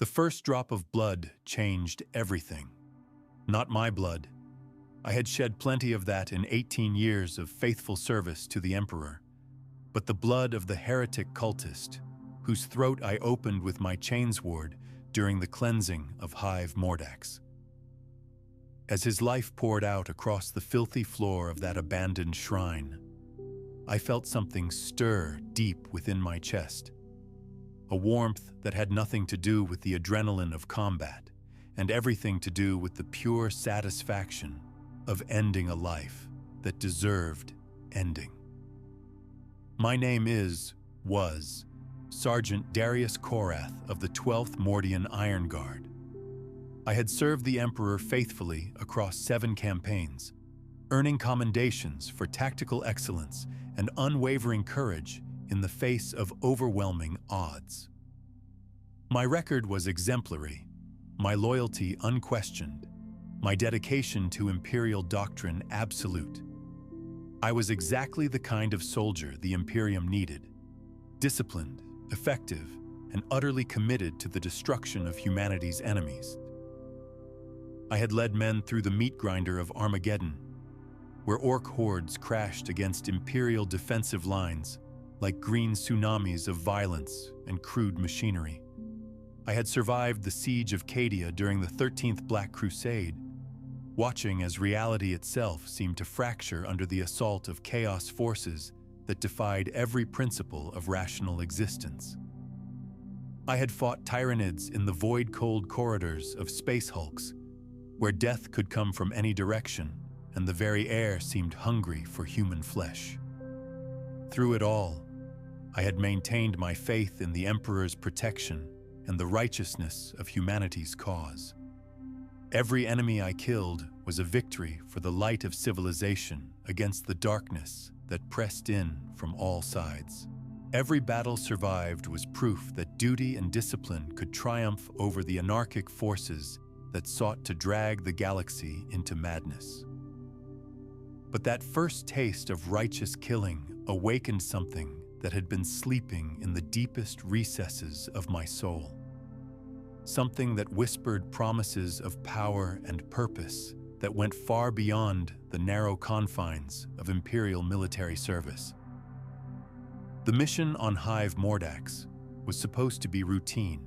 The first drop of blood changed everything. Not my blood. I had shed plenty of that in 18 years of faithful service to the Emperor, but the blood of the heretic cultist, whose throat I opened with my chainsword during the cleansing of Hive Mordax. As his life poured out across the filthy floor of that abandoned shrine, I felt something stir deep within my chest, a warmth that had nothing to do with the adrenaline of combat and everything to do with the pure satisfaction of ending a life that deserved ending. My name was Sergeant Darius Korath of the 12th Mordian Iron Guard. I had served the Emperor faithfully across 7 campaigns, earning commendations for tactical excellence and unwavering courage in the face of overwhelming odds. My record was exemplary, my loyalty unquestioned, my dedication to Imperial doctrine absolute. I was exactly the kind of soldier the Imperium needed, disciplined, effective, and utterly committed to the destruction of humanity's enemies. I had led men through the meat grinder of Armageddon, where orc hordes crashed against Imperial defensive lines like green tsunamis of violence and crude machinery. I had survived the siege of Cadia during the 13th Black Crusade, watching as reality itself seemed to fracture under the assault of chaos forces that defied every principle of rational existence. I had fought tyrannids in the void-cold corridors of space hulks, where death could come from any direction and the very air seemed hungry for human flesh. Through it all, I had maintained my faith in the Emperor's protection and the righteousness of humanity's cause. Every enemy I killed was a victory for the light of civilization against the darkness that pressed in from all sides. Every battle survived was proof that duty and discipline could triumph over the anarchic forces that sought to drag the galaxy into madness. But that first taste of righteous killing awakened something that had been sleeping in the deepest recesses of my soul. Something that whispered promises of power and purpose that went far beyond the narrow confines of Imperial military service. The mission on Hive Mordax was supposed to be routine,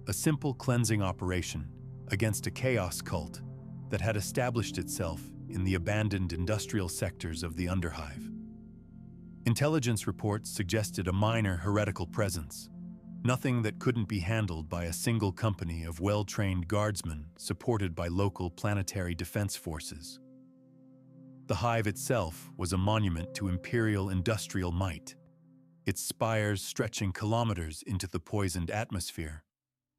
a simple cleansing operation against a chaos cult that had established itself in the abandoned industrial sectors of the Underhive. Intelligence reports suggested a minor heretical presence, nothing that couldn't be handled by a single company of well-trained guardsmen supported by local planetary defense forces. The Hive itself was a monument to Imperial industrial might, its spires stretching kilometers into the poisoned atmosphere,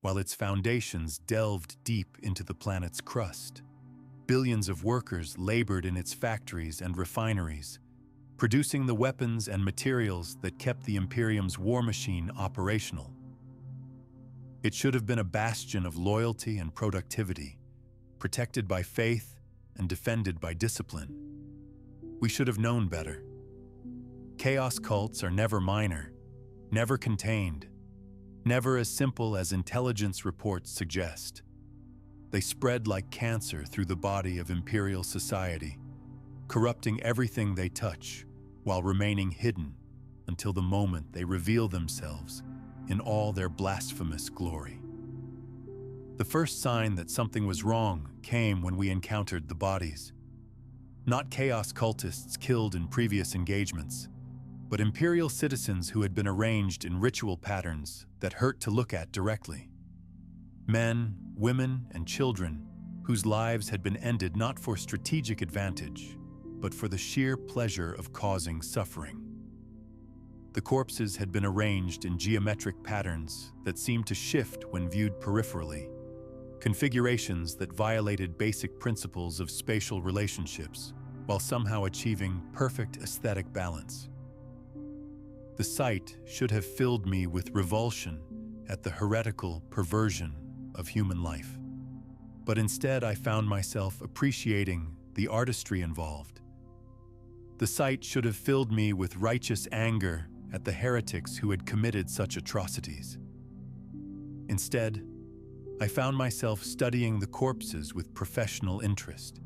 while its foundations delved deep into the planet's crust. Billions of workers labored in its factories and refineries, producing the weapons and materials that kept the Imperium's war machine operational. It should have been a bastion of loyalty and productivity, protected by faith and defended by discipline. We should have known better. Chaos cults are never minor, never contained, never as simple as intelligence reports suggest. They spread like cancer through the body of Imperial society, corrupting everything they touch, while remaining hidden until the moment they reveal themselves in all their blasphemous glory. The first sign that something was wrong came when we encountered the bodies. Not chaos cultists killed in previous engagements, but Imperial citizens who had been arranged in ritual patterns that hurt to look at directly. Men, women, and children whose lives had been ended not for strategic advantage, but for the sheer pleasure of causing suffering. The corpses had been arranged in geometric patterns that seemed to shift when viewed peripherally, configurations that violated basic principles of spatial relationships while somehow achieving perfect aesthetic balance. The sight should have filled me with revulsion at the heretical perversion of human life. But instead, I found myself appreciating the artistry involved. The sight should have filled me with righteous anger at the heretics who had committed such atrocities. Instead, I found myself studying the corpses with professional interest,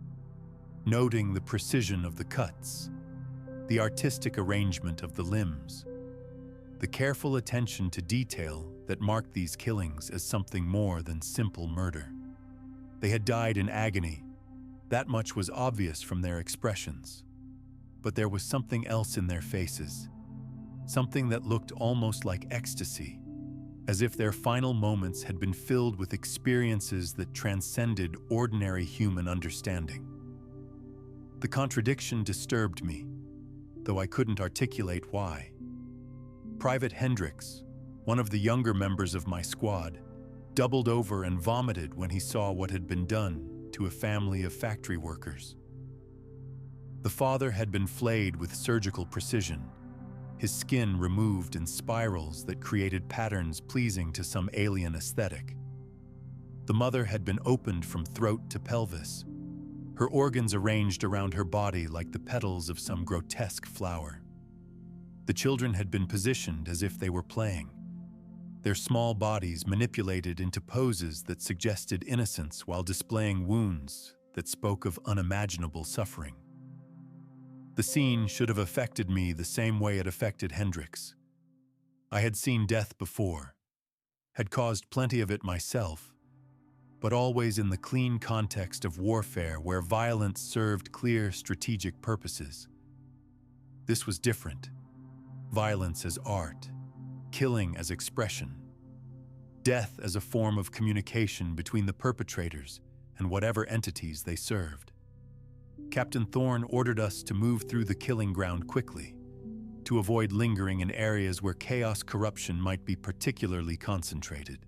noting the precision of the cuts, the artistic arrangement of the limbs, the careful attention to detail that marked these killings as something more than simple murder. They had died in agony. That much was obvious from their expressions. But there was something else in their faces, something that looked almost like ecstasy, as if their final moments had been filled with experiences that transcended ordinary human understanding. The contradiction disturbed me, though I couldn't articulate why. Private Hendricks, one of the younger members of my squad, doubled over and vomited when he saw what had been done to a family of factory workers. The father had been flayed with surgical precision, his skin removed in spirals that created patterns pleasing to some alien aesthetic. The mother had been opened from throat to pelvis, her organs arranged around her body like the petals of some grotesque flower. The children had been positioned as if they were playing, their small bodies manipulated into poses that suggested innocence while displaying wounds that spoke of unimaginable suffering. The scene should have affected me the same way it affected Hendricks. I had seen death before, had caused plenty of it myself, but always in the clean context of warfare where violence served clear strategic purposes. This was different. Violence as art, killing as expression, death as a form of communication between the perpetrators and whatever entities they served. Captain Khorne ordered us to move through the killing ground quickly, to avoid lingering in areas where chaos corruption might be particularly concentrated.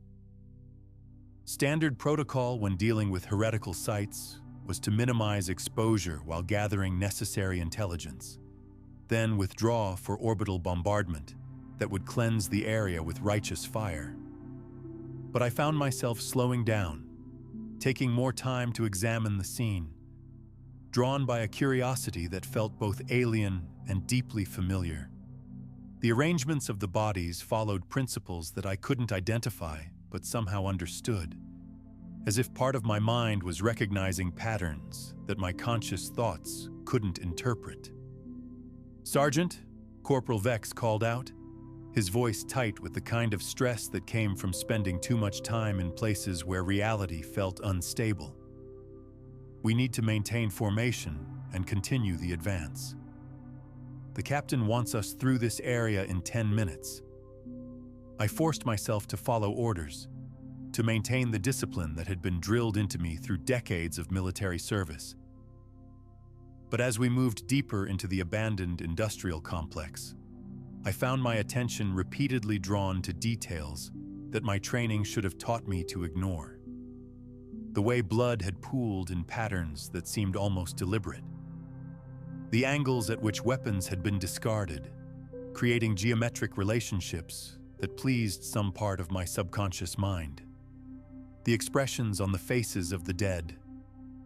Standard protocol when dealing with heretical sites was to minimize exposure while gathering necessary intelligence, then withdraw for orbital bombardment that would cleanse the area with righteous fire. But I found myself slowing down, taking more time to examine the scene, drawn by a curiosity that felt both alien and deeply familiar. The arrangements of the bodies followed principles that I couldn't identify but somehow understood, as if part of my mind was recognizing patterns that my conscious thoughts couldn't interpret. "Sergeant," Corporal Vex called out, his voice tight with the kind of stress that came from spending too much time in places where reality felt unstable. "We need to maintain formation and continue the advance. The captain wants us through this area in 10 minutes. I forced myself to follow orders, to maintain the discipline that had been drilled into me through decades of military service. But as we moved deeper into the abandoned industrial complex, I found my attention repeatedly drawn to details that my training should have taught me to ignore. The way blood had pooled in patterns that seemed almost deliberate. The angles at which weapons had been discarded, creating geometric relationships that pleased some part of my subconscious mind. The expressions on the faces of the dead,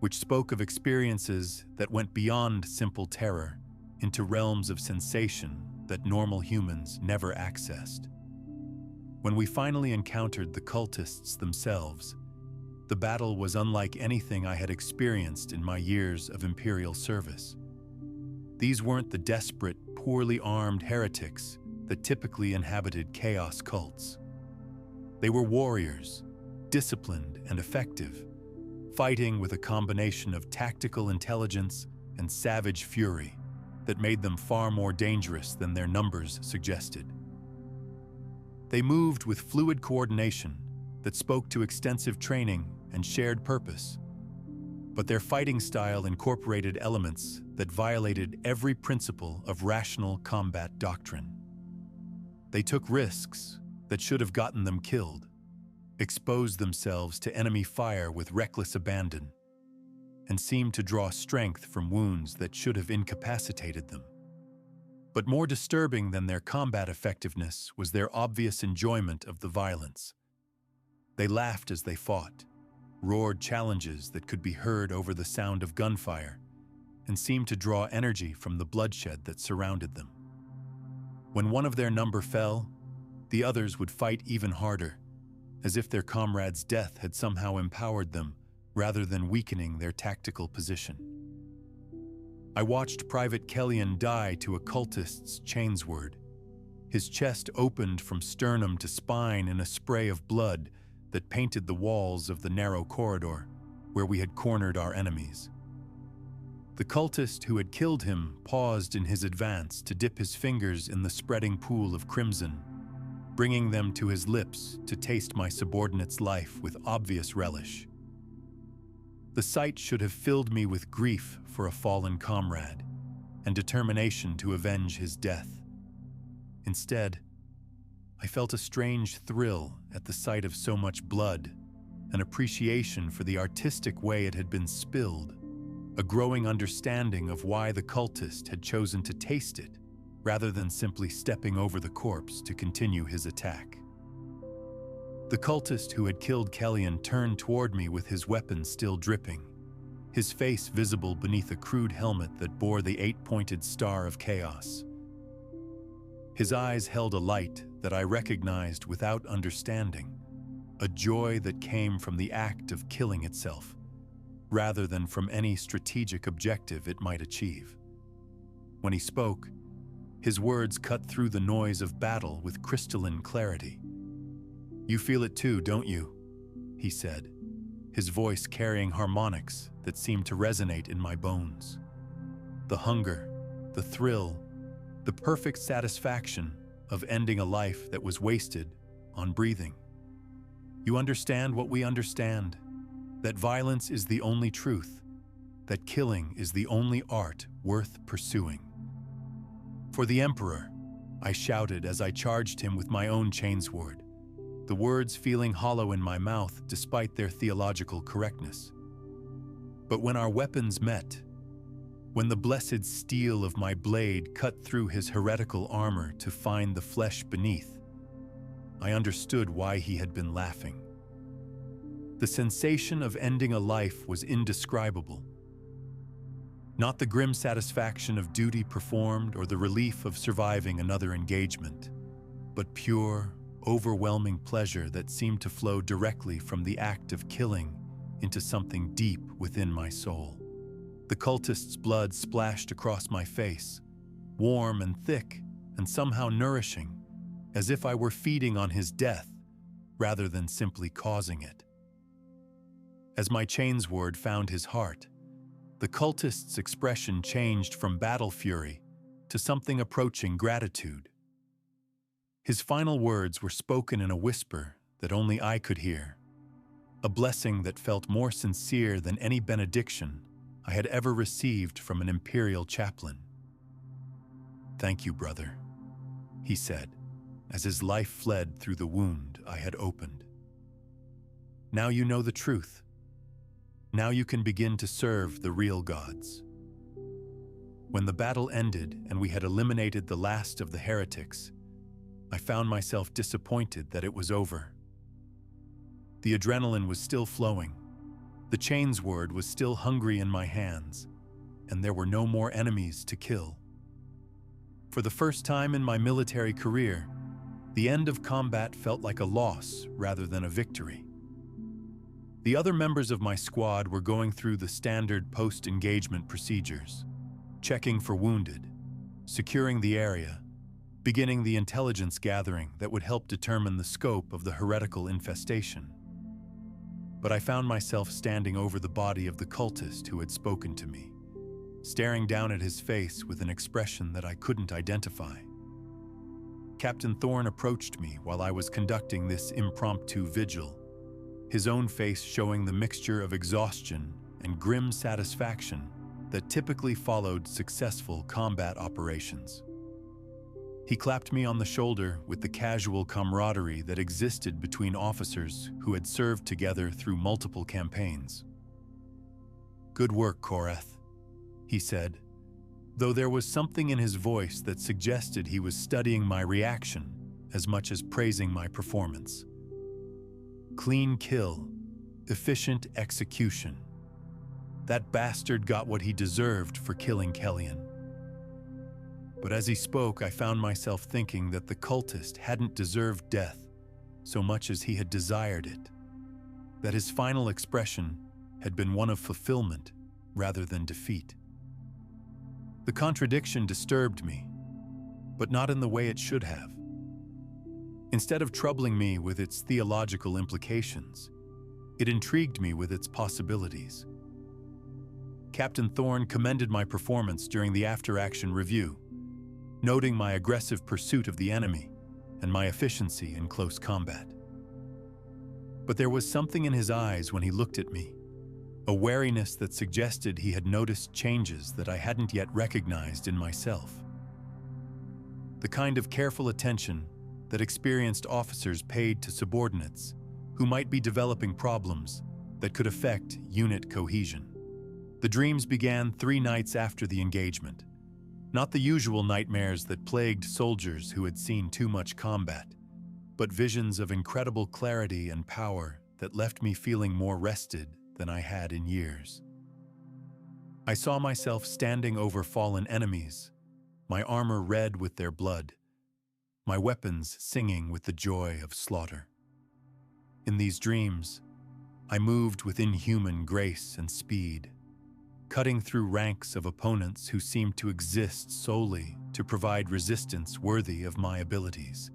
which spoke of experiences that went beyond simple terror into realms of sensation that normal humans never accessed. When we finally encountered the cultists themselves, the battle was unlike anything I had experienced in my years of Imperial service. These weren't the desperate, poorly armed heretics that typically inhabited chaos cults. They were warriors, disciplined and effective, fighting with a combination of tactical intelligence and savage fury that made them far more dangerous than their numbers suggested. They moved with fluid coordination that spoke to extensive training and shared purpose, but their fighting style incorporated elements that violated every principle of rational combat doctrine. They took risks that should have gotten them killed, exposed themselves to enemy fire with reckless abandon, and seemed to draw strength from wounds that should have incapacitated them. But more disturbing than their combat effectiveness was their obvious enjoyment of the violence. They laughed as they fought, roared challenges that could be heard over the sound of gunfire, and seemed to draw energy from the bloodshed that surrounded them. When one of their number fell, the others would fight even harder, as if their comrade's death had somehow empowered them rather than weakening their tactical position. I watched Private Kellyan die to a cultist's chainsword. His chest opened from sternum to spine in a spray of blood that painted the walls of the narrow corridor where we had cornered our enemies. The cultist who had killed him paused in his advance to dip his fingers in the spreading pool of crimson, bringing them to his lips to taste my subordinate's life with obvious relish. The sight should have filled me with grief for a fallen comrade and determination to avenge his death. Instead, I felt a strange thrill at the sight of so much blood, an appreciation for the artistic way it had been spilled, a growing understanding of why the cultist had chosen to taste it rather than simply stepping over the corpse to continue his attack. The cultist who had killed Kellyan turned toward me with his weapon still dripping, his face visible beneath a crude helmet that bore the 8-pointed star of chaos. His eyes held a light that I recognized without understanding, a joy that came from the act of killing itself, rather than from any strategic objective it might achieve. When he spoke, his words cut through the noise of battle with crystalline clarity. "You feel it too, don't you?" he said, his voice carrying harmonics that seemed to resonate in my bones. The hunger, the thrill, the perfect satisfaction of ending a life that was wasted on breathing. "You understand what we understand, that violence is the only truth, that killing is the only art worth pursuing." "For the Emperor," I shouted as I charged him with my own chainsword, the words feeling hollow in my mouth despite their theological correctness. But when our weapons met, when the blessed steel of my blade cut through his heretical armor to find the flesh beneath, I understood why he had been laughing. The sensation of ending a life was indescribable. Not the grim satisfaction of duty performed or the relief of surviving another engagement, but pure, overwhelming pleasure that seemed to flow directly from the act of killing into something deep within my soul. The cultist's blood splashed across my face, warm and thick and somehow nourishing, as if I were feeding on his death rather than simply causing it. As my chainsword found his heart, the cultist's expression changed from battle fury to something approaching gratitude. His final words were spoken in a whisper that only I could hear, a blessing that felt more sincere than any benediction I had ever received from an imperial chaplain. "Thank you, brother," he said, as his life fled through the wound I had opened. "Now you know the truth. Now you can begin to serve the real gods." When the battle ended and we had eliminated the last of the heretics, I found myself disappointed that it was over. The adrenaline was still flowing, the chainsword was still hungry in my hands, and there were no more enemies to kill. For the first time in my military career, the end of combat felt like a loss rather than a victory. The other members of my squad were going through the standard post-engagement procedures, checking for wounded, securing the area, beginning the intelligence gathering that would help determine the scope of the heretical infestation. But I found myself standing over the body of the cultist who had spoken to me, staring down at his face with an expression that I couldn't identify. Captain Khorne approached me while I was conducting this impromptu vigil, his own face showing the mixture of exhaustion and grim satisfaction that typically followed successful combat operations. He clapped me on the shoulder with the casual camaraderie that existed between officers who had served together through multiple campaigns. "Good work, Khorne," he said, though there was something in his voice that suggested he was studying my reaction as much as praising my performance. "Clean kill, efficient execution. That bastard got what he deserved for killing Kellyan." But as he spoke, I found myself thinking that the cultist hadn't deserved death, so much as he had desired it, that his final expression had been one of fulfillment rather than defeat. The contradiction disturbed me, but not in the way it should have. Instead of troubling me with its theological implications, it intrigued me with its possibilities. Captain Khorne commended my performance during the after-action review, noting my aggressive pursuit of the enemy and my efficiency in close combat. But there was something in his eyes when he looked at me, a wariness that suggested he had noticed changes that I hadn't yet recognized in myself. The kind of careful attention that experienced officers paid to subordinates who might be developing problems that could affect unit cohesion. The dreams began 3 nights after the engagement, not the usual nightmares that plagued soldiers who had seen too much combat, but visions of incredible clarity and power that left me feeling more rested than I had in years. I saw myself standing over fallen enemies, my armor red with their blood, my weapons singing with the joy of slaughter. In these dreams, I moved with inhuman grace and speed, cutting through ranks of opponents who seemed to exist solely to provide resistance worthy of my abilities.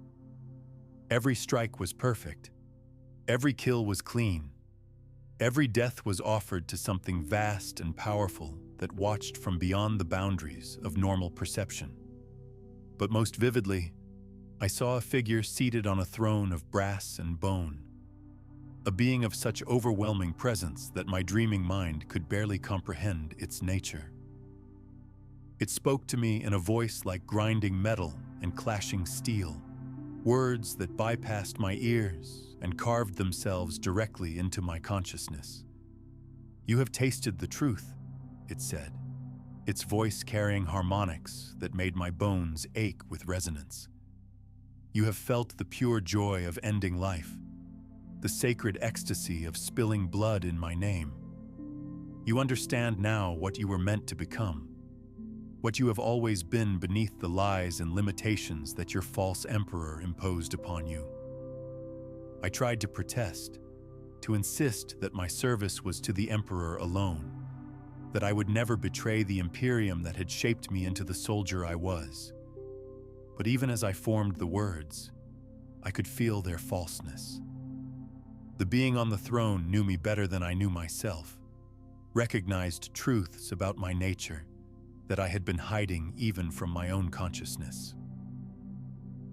Every strike was perfect. Every kill was clean. Every death was offered to something vast and powerful that watched from beyond the boundaries of normal perception. But most vividly, I saw a figure seated on a throne of brass and bone, a being of such overwhelming presence that my dreaming mind could barely comprehend its nature. It spoke to me in a voice like grinding metal and clashing steel, words that bypassed my ears and carved themselves directly into my consciousness. "You have tasted the truth," it said, its voice carrying harmonics that made my bones ache with resonance. "You have felt the pure joy of ending life, the sacred ecstasy of spilling blood in my name. You understand now what you were meant to become, what you have always been beneath the lies and limitations that your false emperor imposed upon you." I tried to protest, to insist that my service was to the emperor alone, that I would never betray the Imperium that had shaped me into the soldier I was. But even as I formed the words, I could feel their falseness. The being on the throne knew me better than I knew myself, recognized truths about my nature that I had been hiding even from my own consciousness.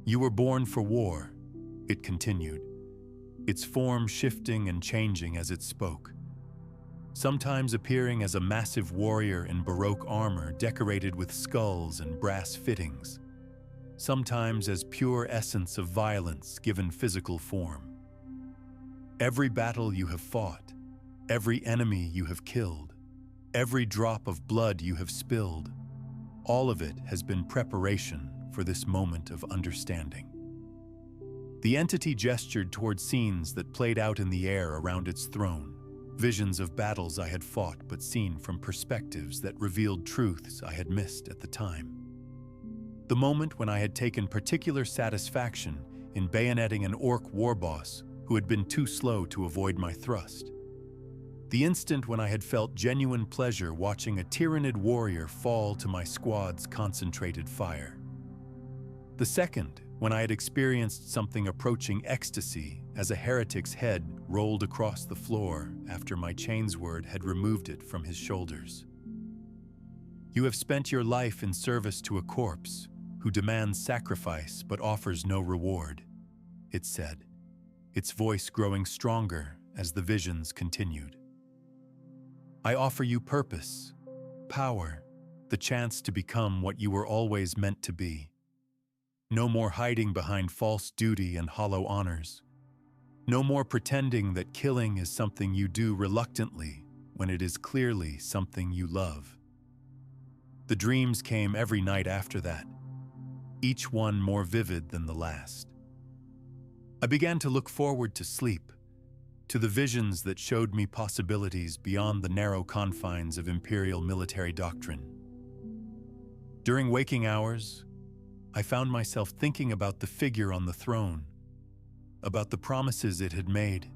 "You were born for war," it continued, its form shifting and changing as it spoke, sometimes appearing as a massive warrior in Baroque armor decorated with skulls and brass fittings, sometimes as pure essence of violence given physical form. "Every battle you have fought, every enemy you have killed, every drop of blood you have spilled, all of it has been preparation for this moment of understanding." The entity gestured toward scenes that played out in the air around its throne, visions of battles I had fought but seen from perspectives that revealed truths I had missed at the time. The moment when I had taken particular satisfaction in bayoneting an orc war boss who had been too slow to avoid my thrust. The instant when I had felt genuine pleasure watching a tyrannid warrior fall to my squad's concentrated fire. The second when I had experienced something approaching ecstasy as a heretic's head rolled across the floor after my chainsword had removed it from his shoulders. "You have spent your life in service to a corpse who demands sacrifice but offers no reward," it said, its voice growing stronger as the visions continued. "I offer you purpose, power, the chance to become what you were always meant to be. No more hiding behind false duty and hollow honors. No more pretending that killing is something you do reluctantly when it is clearly something you love." The dreams came every night after that, each one more vivid than the last. I began to look forward to sleep, to the visions that showed me possibilities beyond the narrow confines of imperial military doctrine. During waking hours, I found myself thinking about the figure on the throne, about the promises it had made,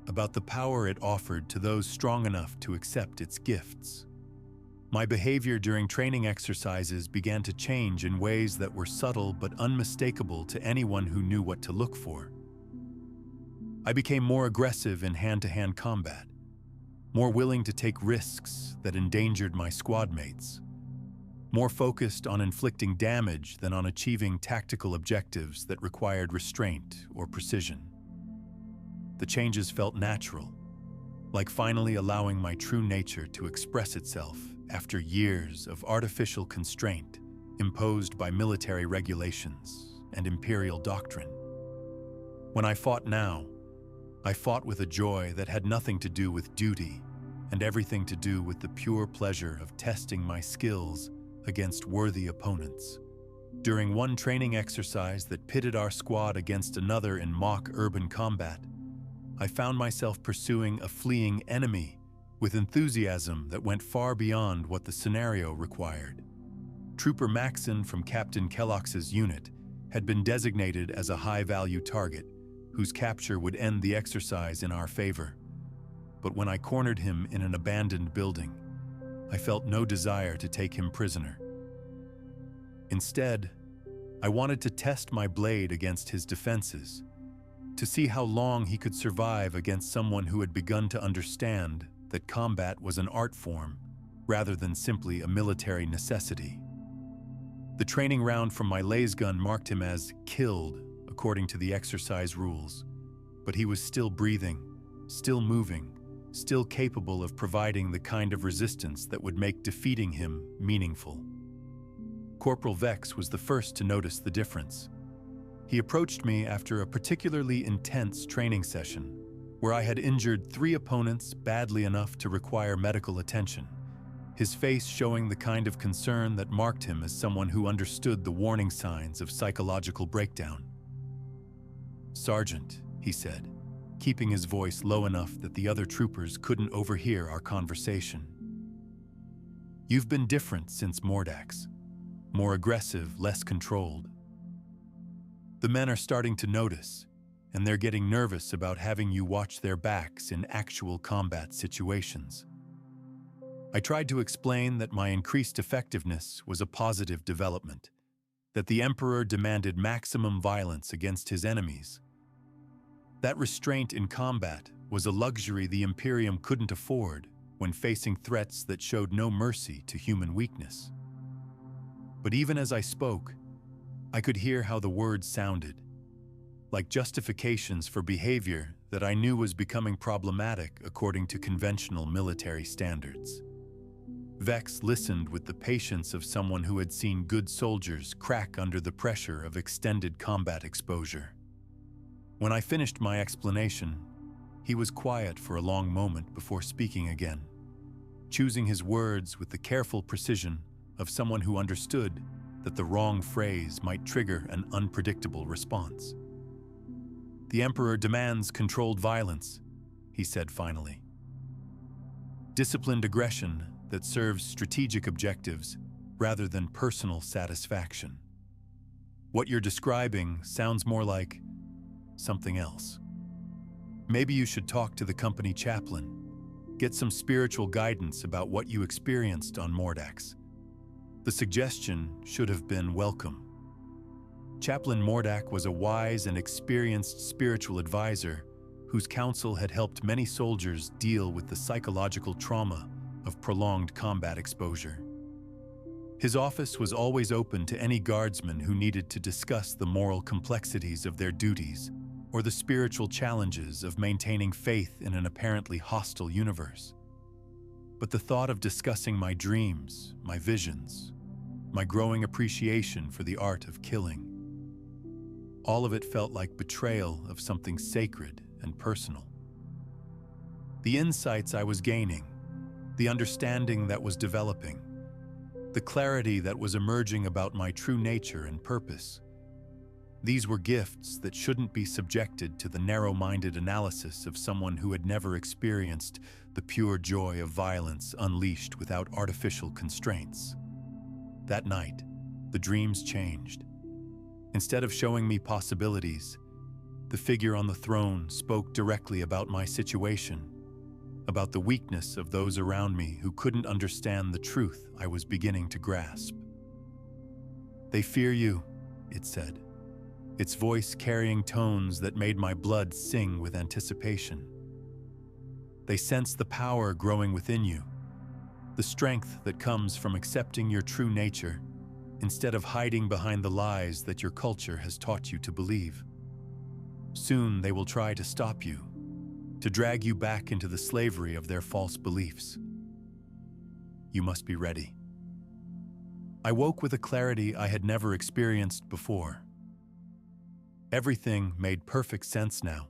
about the power it offered to those strong enough to accept its gifts. My behavior during training exercises began to change in ways that were subtle but unmistakable to anyone who knew what to look for. I became more aggressive in hand-to-hand combat, more willing to take risks that endangered my squad mates, more focused on inflicting damage than on achieving tactical objectives that required restraint or precision. The changes felt natural, like finally allowing my true nature to express itself after years of artificial constraint imposed by military regulations and imperial doctrine. When I fought now, I fought with a joy that had nothing to do with duty and everything to do with the pure pleasure of testing my skills against worthy opponents. During one training exercise that pitted our squad against another in mock urban combat, I found myself pursuing a fleeing enemy with enthusiasm that went far beyond what the scenario required. Trooper Maxon from Captain Kellogg's unit had been designated as a high-value target, whose capture would end the exercise in our favor. But when I cornered him in an abandoned building, I felt no desire to take him prisoner. Instead, I wanted to test my blade against his defenses, to see how long he could survive against someone who had begun to understand that combat was an art form rather than simply a military necessity. The training round from my lasgun marked him as killed according to the exercise rules, but he was still breathing, still moving, still capable of providing the kind of resistance that would make defeating him meaningful. Corporal Vex was the first to notice the difference. He approached me after a particularly intense training session, where I had injured 3 opponents badly enough to require medical attention, his face showing the kind of concern that marked him as someone who understood the warning signs of psychological breakdown. "Sergeant," he said, keeping his voice low enough that the other troopers couldn't overhear our conversation. "You've been different since Mordax. More aggressive, less controlled. The men are starting to notice, and they're getting nervous about having you watch their backs in actual combat situations." I tried to explain that my increased effectiveness was a positive development, that the Emperor demanded maximum violence against his enemies. That restraint in combat was a luxury the Imperium couldn't afford when facing threats that showed no mercy to human weakness. But even as I spoke, I could hear how the words sounded, like justifications for behavior that I knew was becoming problematic according to conventional military standards. Vex listened with the patience of someone who had seen good soldiers crack under the pressure of extended combat exposure. When I finished my explanation, he was quiet for a long moment before speaking again, choosing his words with the careful precision of someone who understood that the wrong phrase might trigger an unpredictable response. "The Emperor demands controlled violence," he said finally. "Disciplined aggression that serves strategic objectives rather than personal satisfaction. What you're describing sounds more like something else. Maybe you should talk to the company chaplain, get some spiritual guidance about what you experienced on Mordax." The suggestion should have been welcome. Chaplain Mordak was a wise and experienced spiritual advisor whose counsel had helped many soldiers deal with the psychological trauma of prolonged combat exposure. His office was always open to any guardsman who needed to discuss the moral complexities of their duties or the spiritual challenges of maintaining faith in an apparently hostile universe. But the thought of discussing my dreams, my visions, my growing appreciation for the art of killing, all of it felt like betrayal of something sacred and personal. The insights I was gaining, the understanding that was developing, the clarity that was emerging about my true nature and purpose, these were gifts that shouldn't be subjected to the narrow-minded analysis of someone who had never experienced the pure joy of violence unleashed without artificial constraints. That night, the dreams changed. Instead of showing me possibilities, The figure on the throne spoke directly about my situation, about the weakness of those around me who couldn't understand the truth I was beginning to grasp. "They fear you," it said, its voice carrying tones that made my blood sing with anticipation. "They sense the power growing within you, the strength that comes from accepting your true nature instead of hiding behind the lies that your culture has taught you to believe. Soon they will try to stop you, to drag you back into the slavery of their false beliefs. You must be ready." I woke with a clarity I had never experienced before. Everything made perfect sense now.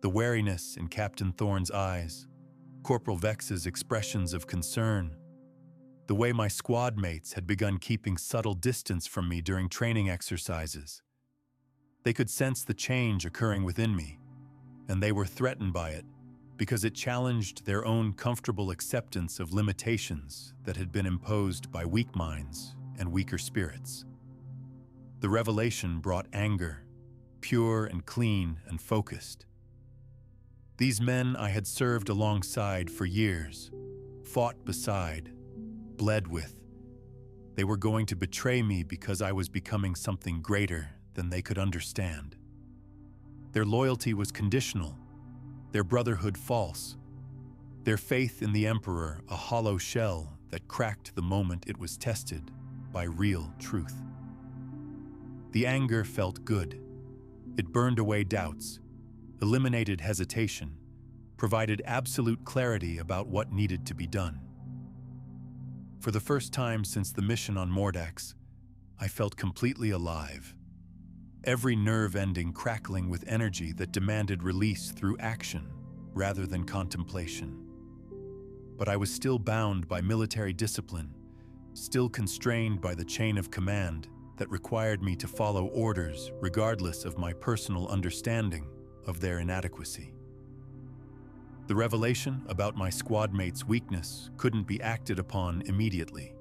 The wariness in Captain Thorne's eyes, Corporal Vex's expressions of concern, the way my squad mates had begun keeping subtle distance from me during training exercises. They could sense the change occurring within me, and they were threatened by it because it challenged their own comfortable acceptance of limitations that had been imposed by weak minds and weaker spirits. The revelation brought anger, pure and clean and focused. These men I had served alongside for years, fought beside, bled with. They were going to betray me because I was becoming something greater than they could understand. Their loyalty was conditional, their brotherhood false, their faith in the Emperor a hollow shell that cracked the moment it was tested by real truth. The anger felt good. It burned away doubts, eliminated hesitation, provided absolute clarity about what needed to be done. For the first time since the mission on Mordax, I felt completely alive, every nerve ending crackling with energy that demanded release through action rather than contemplation. But I was still bound by military discipline, still constrained by the chain of command that required me to follow orders regardless of my personal understanding of their inadequacy. The revelation about my squad mate's weakness couldn't be acted upon immediately.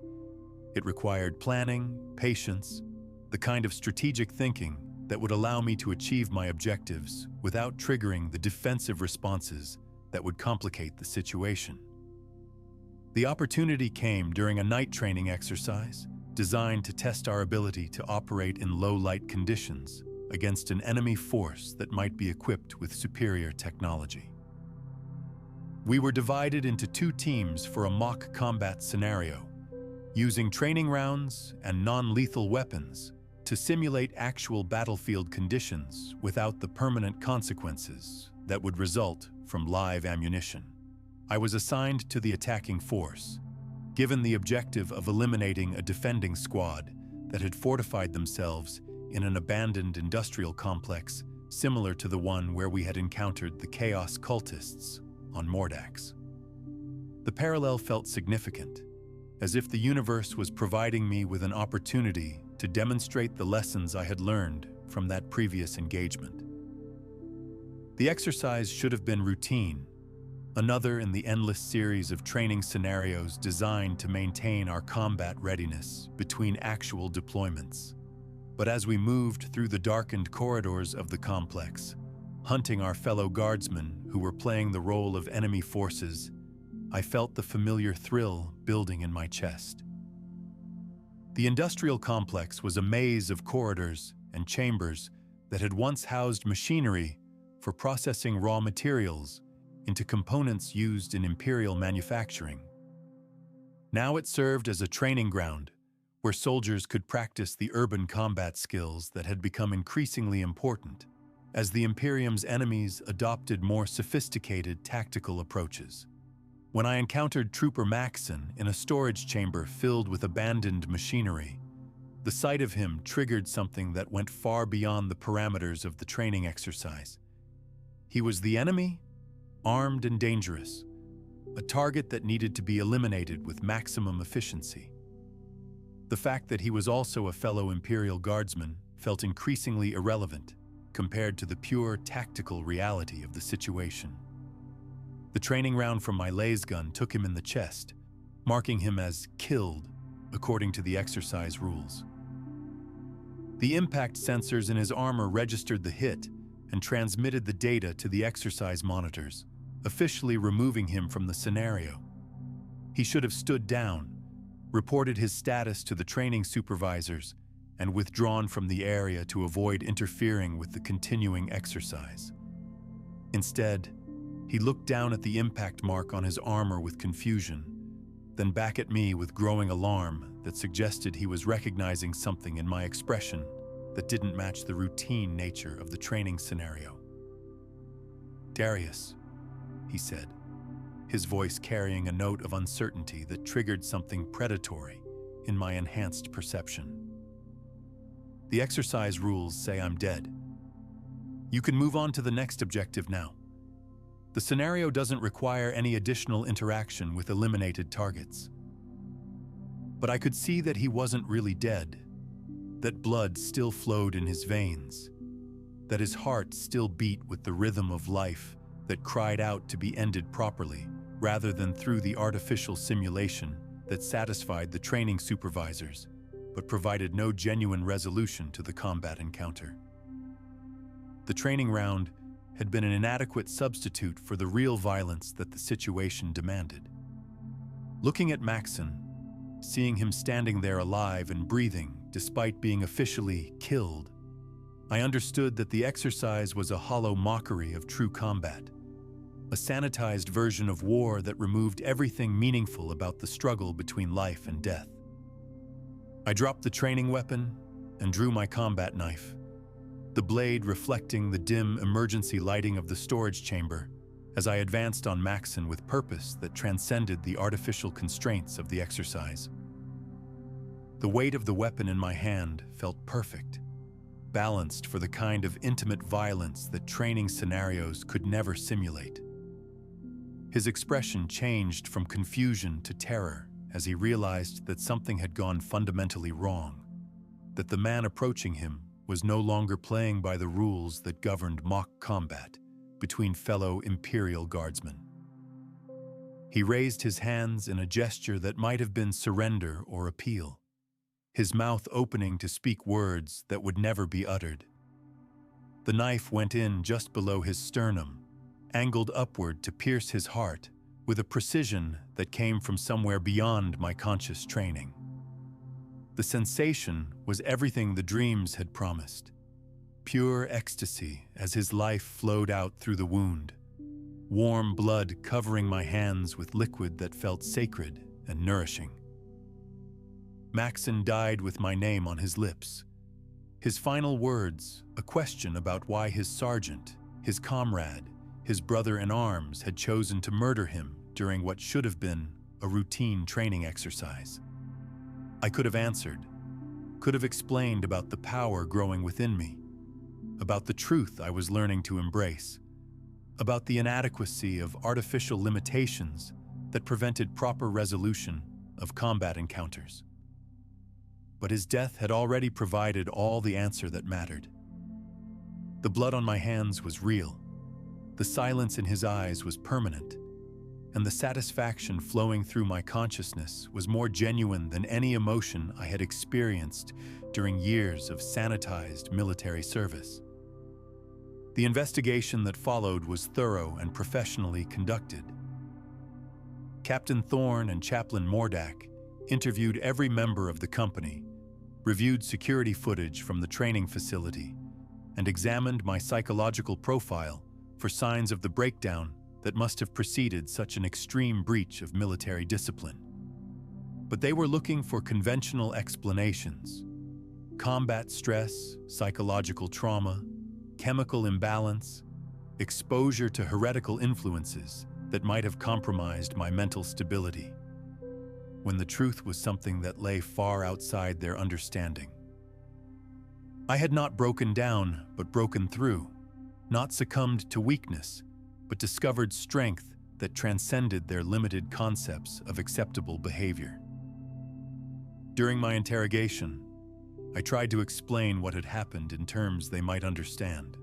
It required planning, patience, the kind of strategic thinking that would allow me to achieve my objectives without triggering the defensive responses that would complicate the situation. The opportunity came during a night training exercise designed to test our ability to operate in low-light conditions against an enemy force that might be equipped with superior technology. We were divided into 2 teams for a mock combat scenario, using training rounds and non-lethal weapons to simulate actual battlefield conditions without the permanent consequences that would result from live ammunition. I was assigned to the attacking force, given the objective of eliminating a defending squad that had fortified themselves in an abandoned industrial complex similar to the one where we had encountered the Chaos cultists on Mordax. The parallel felt significant, as if the universe was providing me with an opportunity to demonstrate the lessons I had learned from that previous engagement. The exercise should have been routine, another in the endless series of training scenarios designed to maintain our combat readiness between actual deployments. But as we moved through the darkened corridors of the complex, hunting our fellow guardsmen who were playing the role of enemy forces, I felt the familiar thrill building in my chest. The industrial complex was a maze of corridors and chambers that had once housed machinery for processing raw materials into components used in Imperial manufacturing. Now it served as a training ground where soldiers could practice the urban combat skills that had become increasingly important as the Imperium's enemies adopted more sophisticated tactical approaches. When I encountered Trooper Maxson in a storage chamber filled with abandoned machinery, the sight of him triggered something that went far beyond the parameters of the training exercise. He was the enemy, armed and dangerous, a target that needed to be eliminated with maximum efficiency. The fact that he was also a fellow Imperial Guardsman felt increasingly irrelevant compared to the pure tactical reality of the situation. The training round from my laser gun took him in the chest, marking him as killed according to the exercise rules. The impact sensors in his armor registered the hit and transmitted the data to the exercise monitors, officially removing him from the scenario. He should have stood down, reported his status to the training supervisors, and withdrawn from the area to avoid interfering with the continuing exercise. Instead, he looked down at the impact mark on his armor with confusion, then back at me with growing alarm that suggested he was recognizing something in my expression that didn't match the routine nature of the training scenario. "Darius," he said, his voice carrying a note of uncertainty that triggered something predatory in my enhanced perception. "The exercise rules say I'm dead. You can move on to the next objective now. The scenario doesn't require any additional interaction with eliminated targets." But I could see that he wasn't really dead, that blood still flowed in his veins, that his heart still beat with the rhythm of life that cried out to be ended properly, rather than through the artificial simulation that satisfied the training supervisors, but provided no genuine resolution to the combat encounter. The training round had been an inadequate substitute for the real violence that the situation demanded. Looking at Maxon, seeing him standing there alive and breathing despite being officially killed, I understood that the exercise was a hollow mockery of true combat, a sanitized version of war that removed everything meaningful about the struggle between life and death. I dropped the training weapon and drew my combat knife, the blade reflecting the dim emergency lighting of the storage chamber as I advanced on Maxon with purpose that transcended the artificial constraints of the exercise. The weight of the weapon in my hand felt perfect, balanced for the kind of intimate violence that training scenarios could never simulate. His expression changed from confusion to terror as he realized that something had gone fundamentally wrong, that the man approaching him was no longer playing by the rules that governed mock combat between fellow Imperial guardsmen. He raised his hands in a gesture that might have been surrender or appeal, his mouth opening to speak words that would never be uttered. The knife went in just below his sternum, angled upward to pierce his heart with a precision that came from somewhere beyond my conscious training. The sensation was everything the dreams had promised. Pure ecstasy as his life flowed out through the wound, warm blood covering my hands with liquid that felt sacred and nourishing. Maxon died with my name on his lips. His final words, a question about why his sergeant, his comrade, his brother-in-arms had chosen to murder him during what should have been a routine training exercise. I could have answered, could have explained about the power growing within me, about the truth I was learning to embrace, about the inadequacy of artificial limitations that prevented proper resolution of combat encounters. But his death had already provided all the answer that mattered. The blood on my hands was real, the silence in his eyes was permanent, and the satisfaction flowing through my consciousness was more genuine than any emotion I had experienced during years of sanitized military service. The investigation that followed was thorough and professionally conducted. Captain Thorne and Chaplain Mordak interviewed every member of the company, reviewed security footage from the training facility, and examined my psychological profile for signs of the breakdown that must have preceded such an extreme breach of military discipline. But they were looking for conventional explanations: combat stress, psychological trauma, chemical imbalance, exposure to heretical influences that might have compromised my mental stability, when the truth was something that lay far outside their understanding. I had not broken down, but broken through, not succumbed to weakness, but discovered strength that transcended their limited concepts of acceptable behavior. During my interrogation, I tried to explain what had happened in terms they might understand.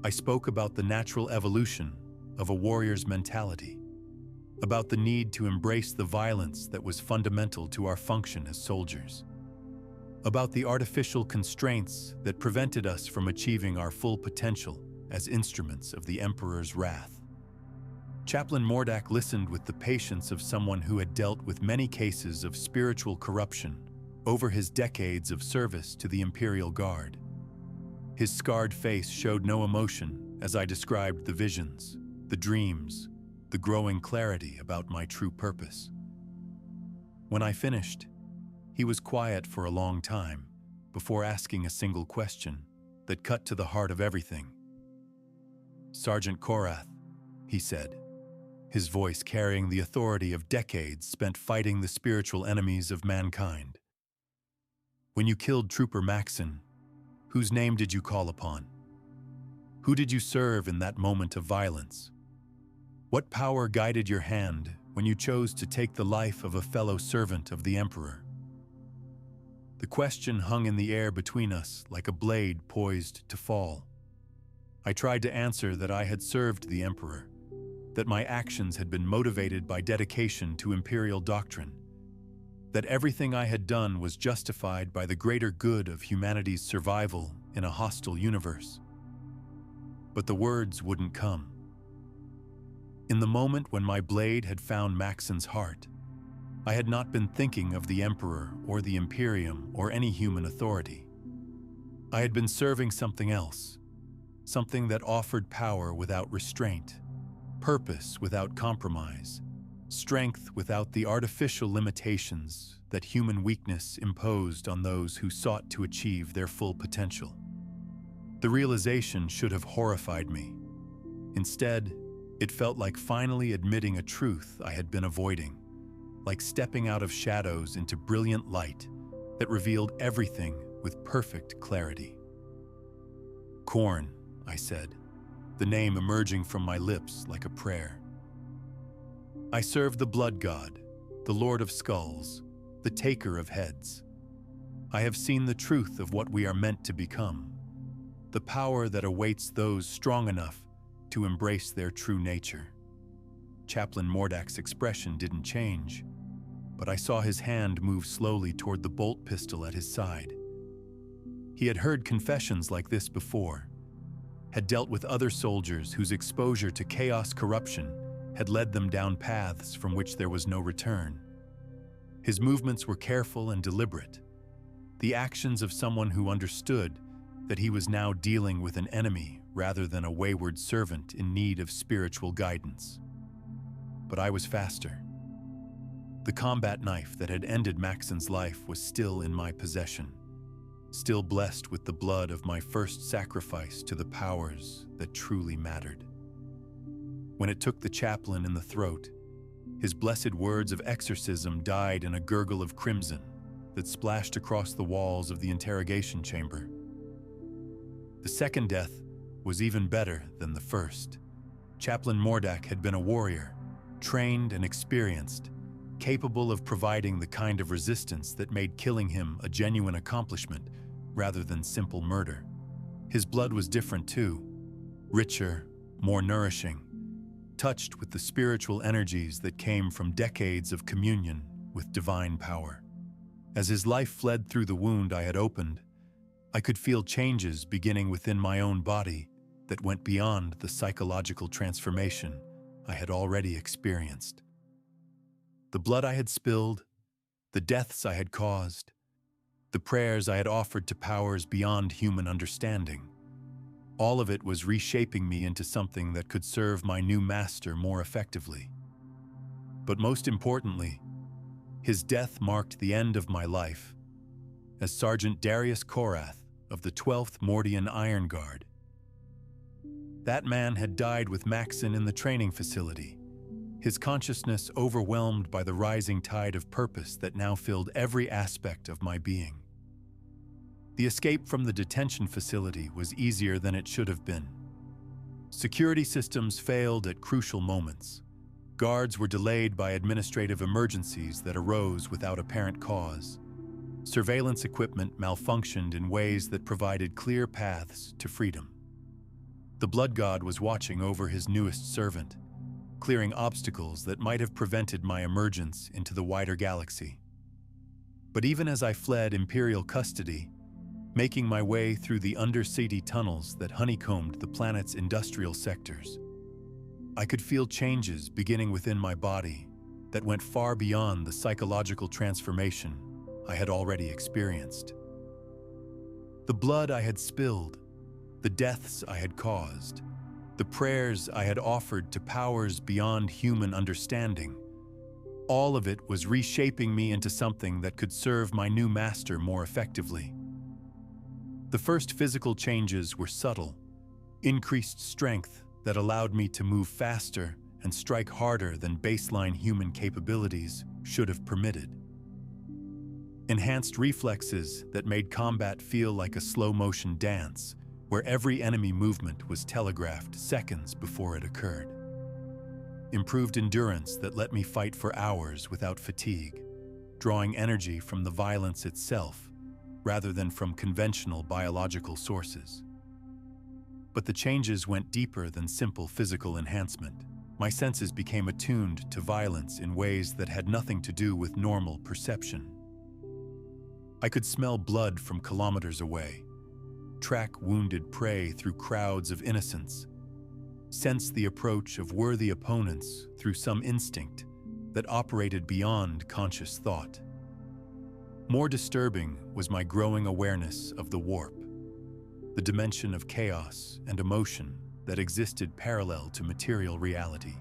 I spoke about the natural evolution of a warrior's mentality, about the need to embrace the violence that was fundamental to our function as soldiers. about the artificial constraints that prevented us from achieving our full potential as instruments of the Emperor's wrath. Chaplain Mordak listened with the patience of someone who had dealt with many cases of spiritual corruption over his decades of service to the Imperial Guard. His scarred face showed no emotion as I described the visions, the dreams, the growing clarity about my true purpose. When I finished, he was quiet for a long time before asking a single question that cut to the heart of everything. "Sergeant Korath," he said, his voice carrying the authority of decades spent fighting the spiritual enemies of mankind. "When you killed Trooper Maxon, whose name did you call upon? Who did you serve in that moment of violence? What power guided your hand when you chose to take the life of a fellow servant of the Emperor?" The question hung in the air between us like a blade poised to fall. I tried to answer that I had served the Emperor, that my actions had been motivated by dedication to Imperial doctrine, that everything I had done was justified by the greater good of humanity's survival in a hostile universe. But the words wouldn't come. In the moment when my blade had found Maxon's heart, I had not been thinking of the Emperor or the Imperium or any human authority. I had been serving something else, something that offered power without restraint, purpose without compromise, strength without the artificial limitations that human weakness imposed on those who sought to achieve their full potential. The realization should have horrified me. Instead, it felt like finally admitting a truth I had been avoiding, like stepping out of shadows into brilliant light that revealed everything with perfect clarity. "Khorne," I said, the name emerging from my lips like a prayer. "I serve the Blood God, the Lord of Skulls, the Taker of Heads. I have seen the truth of what we are meant to become, the power that awaits those strong enough to embrace their true nature." Chaplain Mordak's expression didn't change, but I saw his hand move slowly toward the bolt pistol at his side. He had heard confessions like this before, had dealt with other soldiers whose exposure to chaos corruption had led them down paths from which there was no return. His movements were careful and deliberate, the actions of someone who understood that he was now dealing with an enemy rather than a wayward servant in need of spiritual guidance. But I was faster. The combat knife that had ended Maxon's life was still in my possession, still blessed with the blood of my first sacrifice to the powers that truly mattered. When it took the chaplain in the throat, his blessed words of exorcism died in a gurgle of crimson that splashed across the walls of the interrogation chamber. The second death was even better than the first. Chaplain Mordak had been a warrior, trained and experienced, capable of providing the kind of resistance that made killing him a genuine accomplishment rather than simple murder. His blood was different too, richer, more nourishing, touched with the spiritual energies that came from decades of communion with divine power. As his life fled through the wound I had opened, I could feel changes beginning within my own body that went beyond the psychological transformation I had already experienced. The blood I had spilled, the deaths I had caused, the prayers I had offered to powers beyond human understanding, all of it was reshaping me into something that could serve my new master more effectively. But most importantly, his death marked the end of my life as Sergeant Darius Korath of the 12th Mordian Iron Guard. That man had died with Maxon in the training facility, his consciousness overwhelmed by the rising tide of purpose that now filled every aspect of my being. The escape from the detention facility was easier than it should have been. Security systems failed at crucial moments. Guards were delayed by administrative emergencies that arose without apparent cause. Surveillance equipment malfunctioned in ways that provided clear paths to freedom. The Blood God was watching over his newest servant, clearing obstacles that might have prevented my emergence into the wider galaxy. But even as I fled Imperial custody, making my way through the undercity tunnels that honeycombed the planet's industrial sectors, I could feel changes beginning within my body that went far beyond the psychological transformation I had already experienced. The blood I had spilled, the deaths I had caused, the prayers I had offered to powers beyond human understanding, all of it was reshaping me into something that could serve my new master more effectively. The first physical changes were subtle, increased strength that allowed me to move faster and strike harder than baseline human capabilities should have permitted. Enhanced reflexes that made combat feel like a slow-motion dance, where every enemy movement was telegraphed seconds before it occurred. Improved endurance that let me fight for hours without fatigue, drawing energy from the violence itself rather than from conventional biological sources. But the changes went deeper than simple physical enhancement. My senses became attuned to violence in ways that had nothing to do with normal perception. I could smell blood from kilometers away, track wounded prey through crowds of innocents, sense the approach of worthy opponents through some instinct that operated beyond conscious thought. More disturbing was my growing awareness of the warp, the dimension of chaos and emotion that existed parallel to material reality.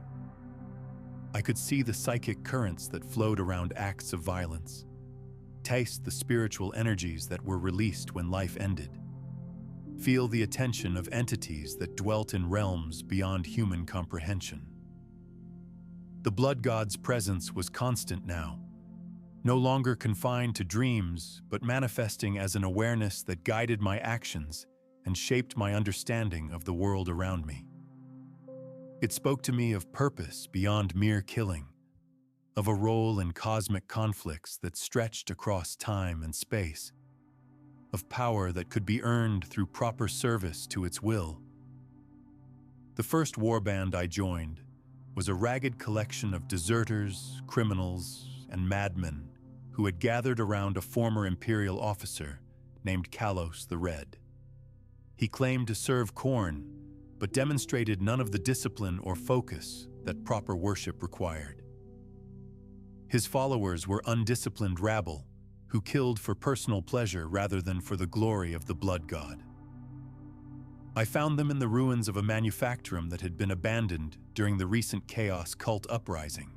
I could see the psychic currents that flowed around acts of violence, taste the spiritual energies that were released when life ended, feel the attention of entities that dwelt in realms beyond human comprehension. The blood god's presence was constant now, no longer confined to dreams, but manifesting as an awareness that guided my actions and shaped my understanding of the world around me. It spoke to me of purpose beyond mere killing, of a role in cosmic conflicts that stretched across time and space, of power that could be earned through proper service to its will. The first warband I joined was a ragged collection of deserters, criminals, and madmen who had gathered around a former Imperial officer named Kalos the Red. He claimed to serve Khorne, but demonstrated none of the discipline or focus that proper worship required. His followers were undisciplined rabble who killed for personal pleasure rather than for the glory of the blood god. I found them in the ruins of a manufactorum that had been abandoned during the recent Chaos cult uprising,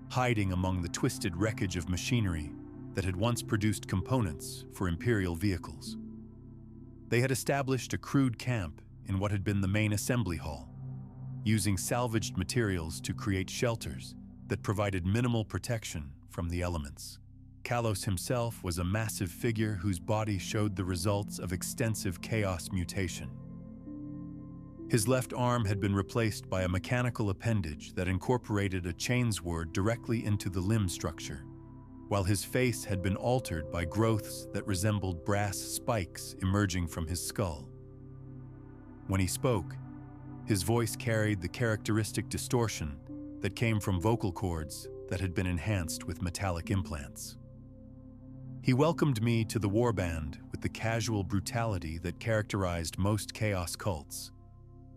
hiding among the twisted wreckage of machinery that had once produced components for Imperial vehicles. They had established a crude camp in what had been the main assembly hall, using salvaged materials to create shelters that provided minimal protection from the elements. Kalos himself was a massive figure whose body showed the results of extensive chaos mutation. His left arm had been replaced by a mechanical appendage that incorporated a chainsword directly into the limb structure, while his face had been altered by growths that resembled brass spikes emerging from his skull. When he spoke, his voice carried the characteristic distortion that came from vocal cords that had been enhanced with metallic implants. He welcomed me to the warband with the casual brutality that characterized most chaos cults,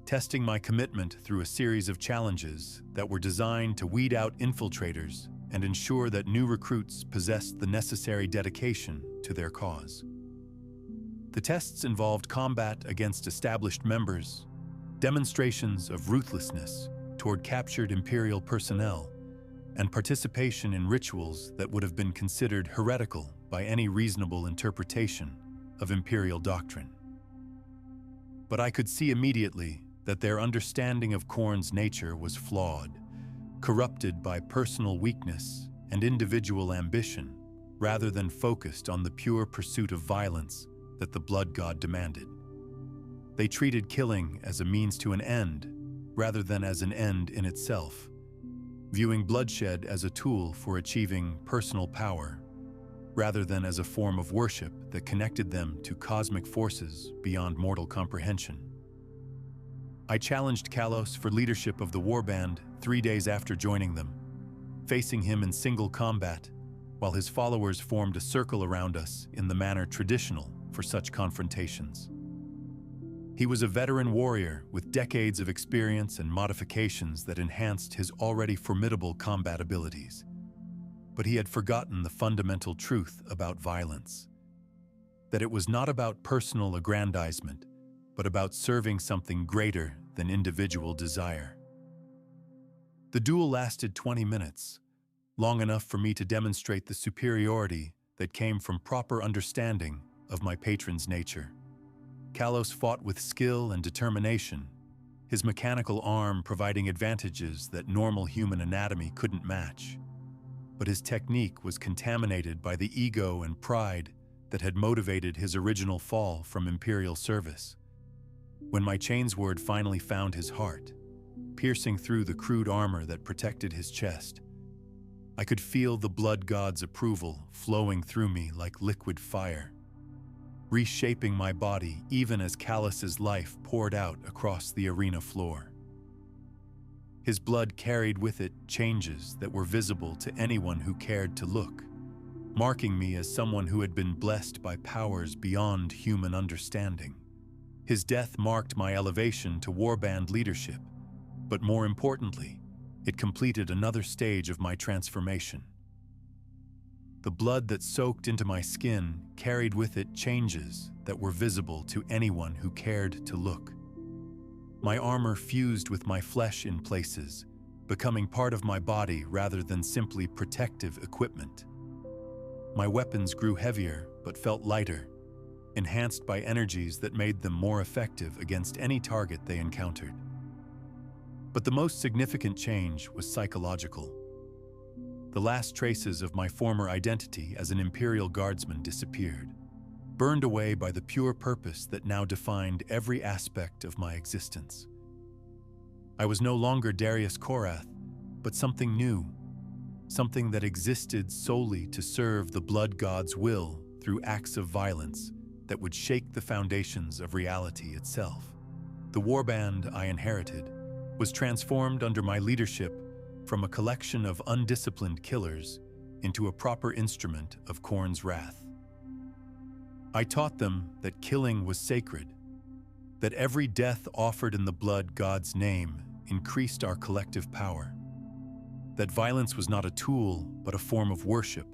testing my commitment through a series of challenges that were designed to weed out infiltrators and ensure that new recruits possessed the necessary dedication to their cause. The tests involved combat against established members, demonstrations of ruthlessness toward captured Imperial personnel, and participation in rituals that would have been considered heretical by any reasonable interpretation of Imperial doctrine. But I could see immediately that their understanding of Khorne's nature was flawed, corrupted by personal weakness and individual ambition, rather than focused on the pure pursuit of violence that the blood god demanded. They treated killing as a means to an end, rather than as an end in itself, viewing bloodshed as a tool for achieving personal power, rather than as a form of worship that connected them to cosmic forces beyond mortal comprehension. I challenged Kalos for leadership of the warband 3 days after joining them. Facing him in single combat, while his followers formed a circle around us in the manner traditional for such confrontations. He was a veteran warrior with decades of experience and modifications that enhanced his already formidable combat abilities. But he had forgotten the fundamental truth about violence: that it was not about personal aggrandizement, but about serving something greater than individual desire. The duel lasted 20 minutes, long enough for me to demonstrate the superiority that came from proper understanding of my patron's nature. Kalos fought with skill and determination, his mechanical arm providing advantages that normal human anatomy couldn't match. But his technique was contaminated by the ego and pride that had motivated his original fall from Imperial service. When my chainsword finally found his heart, piercing through the crude armor that protected his chest, I could feel the blood god's approval flowing through me like liquid fire, reshaping my body even as Kalos's life poured out across the arena floor. His blood carried with it changes that were visible to anyone who cared to look, marking me as someone who had been blessed by powers beyond human understanding. His death marked my elevation to warband leadership, but more importantly, it completed another stage of my transformation. The blood that soaked into my skin carried with it changes that were visible to anyone who cared to look. My armor fused with my flesh in places, becoming part of my body rather than simply protective equipment. My weapons grew heavier but felt lighter, enhanced by energies that made them more effective against any target they encountered. But the most significant change was psychological. The last traces of my former identity as an Imperial Guardsman disappeared, burned away by the pure purpose that now defined every aspect of my existence. I was no longer Darius Korath, but something new, something that existed solely to serve the blood god's will through acts of violence that would shake the foundations of reality itself. The warband I inherited was transformed under my leadership from a collection of undisciplined killers into a proper instrument of Khorne's wrath. I taught them that killing was sacred, that every death offered in the blood god's name increased our collective power, that violence was not a tool but a form of worship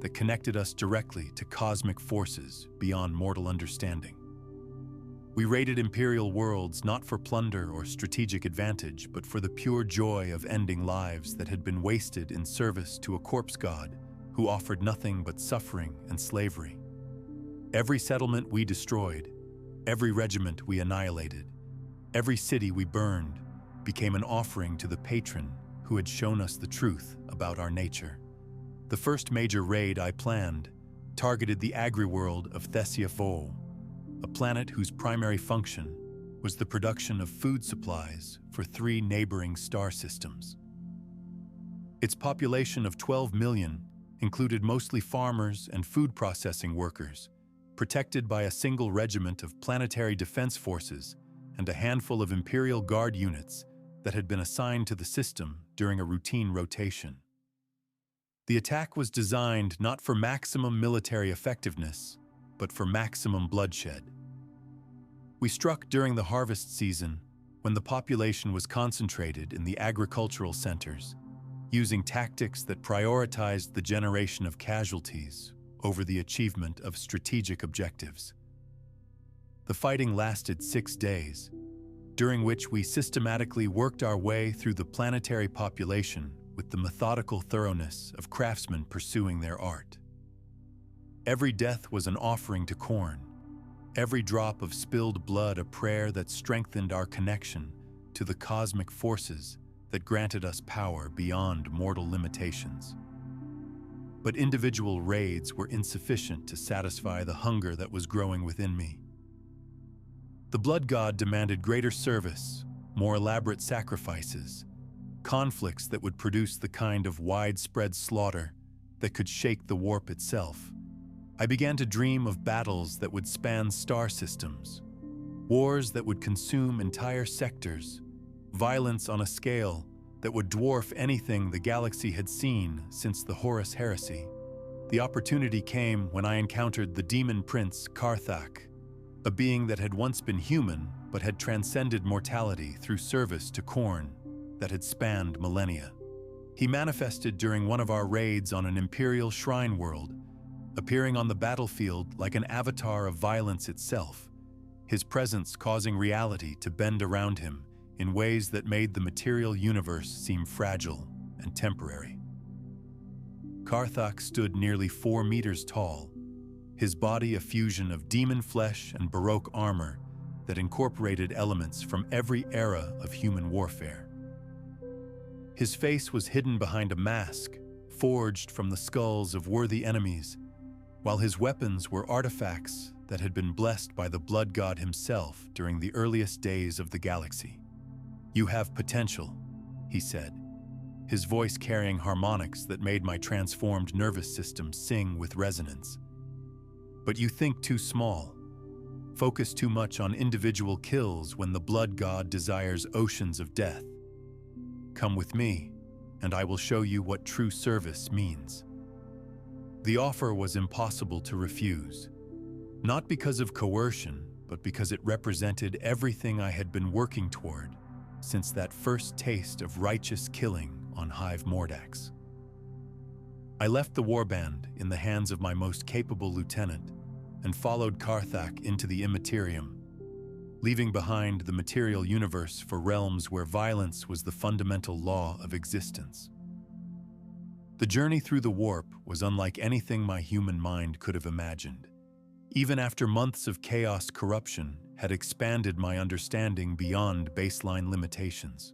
that connected us directly to cosmic forces beyond mortal understanding. We raided Imperial worlds not for plunder or strategic advantage, but for the pure joy of ending lives that had been wasted in service to a corpse god who offered nothing but suffering and slavery. Every settlement we destroyed, every regiment we annihilated, every city we burned became an offering to the patron who had shown us the truth about our nature. The first major raid I planned targeted the agri-world of Thessiafo, a planet whose primary function was the production of food supplies for 3 neighboring star systems. Its population of 12 million included mostly farmers and food processing workers, protected by a single regiment of planetary defense forces and a handful of Imperial Guard units that had been assigned to the system during a routine rotation. The attack was designed not for maximum military effectiveness, but for maximum bloodshed. We struck during the harvest season when the population was concentrated in the agricultural centers, using tactics that prioritized the generation of casualties over the achievement of strategic objectives. The fighting lasted 6 days, during which we systematically worked our way through the planetary population with the methodical thoroughness of craftsmen pursuing their art. Every death was an offering to Khorne, every drop of spilled blood a prayer that strengthened our connection to the cosmic forces that granted us power beyond mortal limitations. But individual raids were insufficient to satisfy the hunger that was growing within me. The blood god demanded greater service, more elaborate sacrifices, conflicts that would produce the kind of widespread slaughter that could shake the warp itself. I began to dream of battles that would span star systems, wars that would consume entire sectors, violence on a scale that would dwarf anything the galaxy had seen since the Horus Heresy. The opportunity came when I encountered the demon prince Karthak, a being that had once been human but had transcended mortality through service to Khorne that had spanned millennia. He manifested during one of our raids on an imperial shrine world, appearing on the battlefield like an avatar of violence itself, his presence causing reality to bend around him in ways that made the material universe seem fragile and temporary. Karthak stood nearly 4 meters tall, his body a fusion of demon flesh and Baroque armor that incorporated elements from every era of human warfare. His face was hidden behind a mask, forged from the skulls of worthy enemies, while his weapons were artifacts that had been blessed by the blood god himself during the earliest days of the galaxy. "You have potential," he said, his voice carrying harmonics that made my transformed nervous system sing with resonance. "But you think too small. Focus too much on individual kills when the blood god desires oceans of death. Come with me, and I will show you what true service means." The offer was impossible to refuse, not because of coercion, but because it represented everything I had been working toward since that first taste of righteous killing on Hive Mordax. I left the warband in the hands of my most capable lieutenant and followed Karthak into the Imperium, leaving behind the material universe for realms where violence was the fundamental law of existence. The journey through the warp was unlike anything my human mind could have imagined. Even after months of chaos, corruption had expanded my understanding beyond baseline limitations.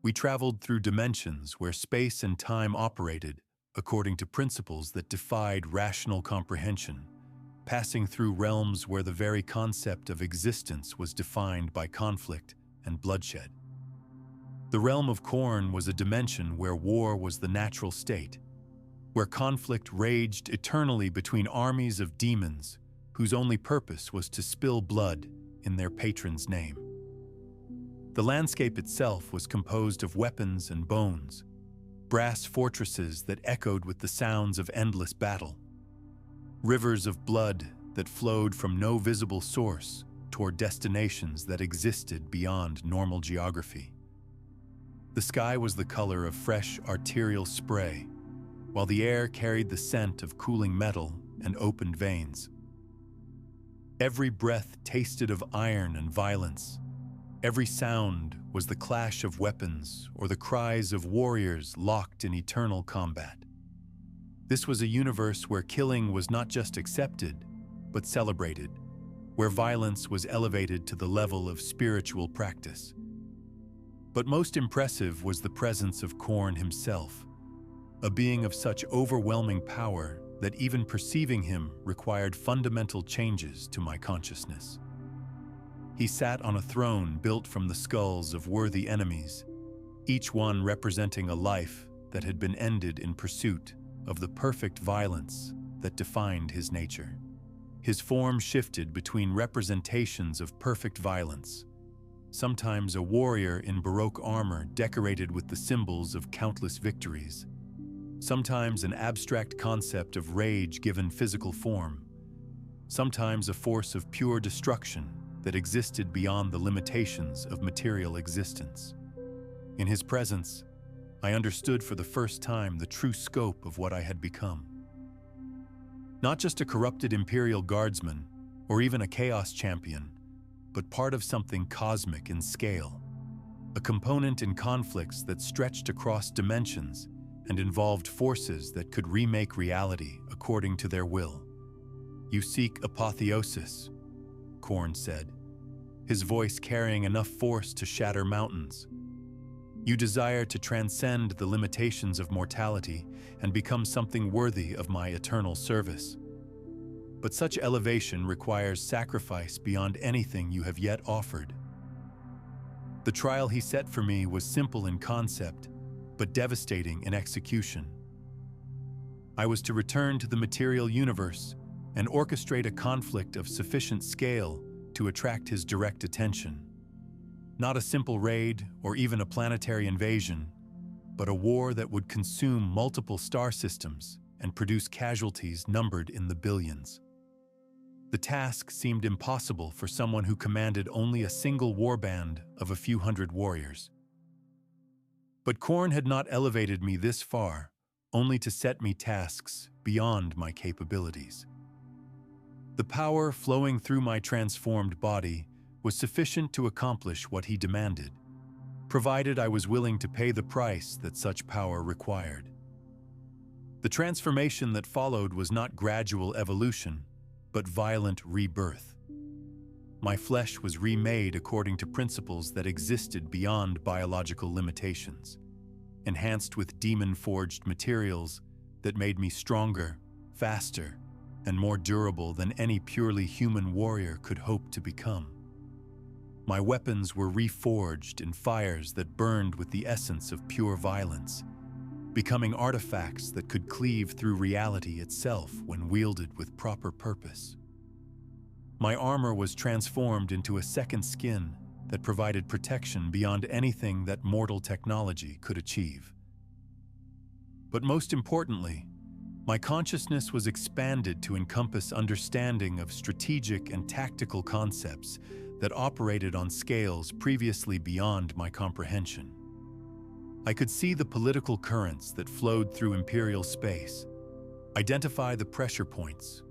We traveled through dimensions where space and time operated according to principles that defied rational comprehension, passing through realms where the very concept of existence was defined by conflict and bloodshed. The realm of Khorne was a dimension where war was the natural state, where conflict raged eternally between armies of demons whose only purpose was to spill blood in their patron's name. The landscape itself was composed of weapons and bones, brass fortresses that echoed with the sounds of endless battle, rivers of blood that flowed from no visible source toward destinations that existed beyond normal geography. The sky was the color of fresh arterial spray, while the air carried the scent of cooling metal and opened veins. Every breath tasted of iron and violence. Every sound was the clash of weapons or the cries of warriors locked in eternal combat. This was a universe where killing was not just accepted, but celebrated, where violence was elevated to the level of spiritual practice. But most impressive was the presence of Khorne himself, a being of such overwhelming power that even perceiving him required fundamental changes to my consciousness. He sat on a throne built from the skulls of worthy enemies, each one representing a life that had been ended in pursuit of the perfect violence that defined his nature. His form shifted between representations of perfect violence, sometimes a warrior in Baroque armor decorated with the symbols of countless victories, sometimes an abstract concept of rage given physical form, sometimes a force of pure destruction that existed beyond the limitations of material existence. In his presence, I understood for the first time the true scope of what I had become. Not just a corrupted Imperial guardsman, or even a chaos champion, but part of something cosmic in scale, a component in conflicts that stretched across dimensions and involved forces that could remake reality according to their will. "You seek apotheosis," Khorne said, his voice carrying enough force to shatter mountains. "You desire to transcend the limitations of mortality and become something worthy of my eternal service. But such elevation requires sacrifice beyond anything you have yet offered." The trial he set for me was simple in concept, but devastating in execution. I was to return to the material universe and orchestrate a conflict of sufficient scale to attract his direct attention. Not a simple raid or even a planetary invasion, but a war that would consume multiple star systems and produce casualties numbered in the billions. The task seemed impossible for someone who commanded only a single warband of a few hundred warriors. But Khorne had not elevated me this far, only to set me tasks beyond my capabilities. The power flowing through my transformed body was sufficient to accomplish what he demanded, provided I was willing to pay the price that such power required. The transformation that followed was not gradual evolution, but violent rebirth. My flesh was remade according to principles that existed beyond biological limitations, enhanced with demon-forged materials that made me stronger, faster, and more durable than any purely human warrior could hope to become. My weapons were reforged in fires that burned with the essence of pure violence, becoming artifacts that could cleave through reality itself when wielded with proper purpose. My armor was transformed into a second skin that provided protection beyond anything that mortal technology could achieve. But most importantly, my consciousness was expanded to encompass understanding of strategic and tactical concepts that operated on scales previously beyond my comprehension. I could see the political currents that flowed through Imperial space, identify the pressure points,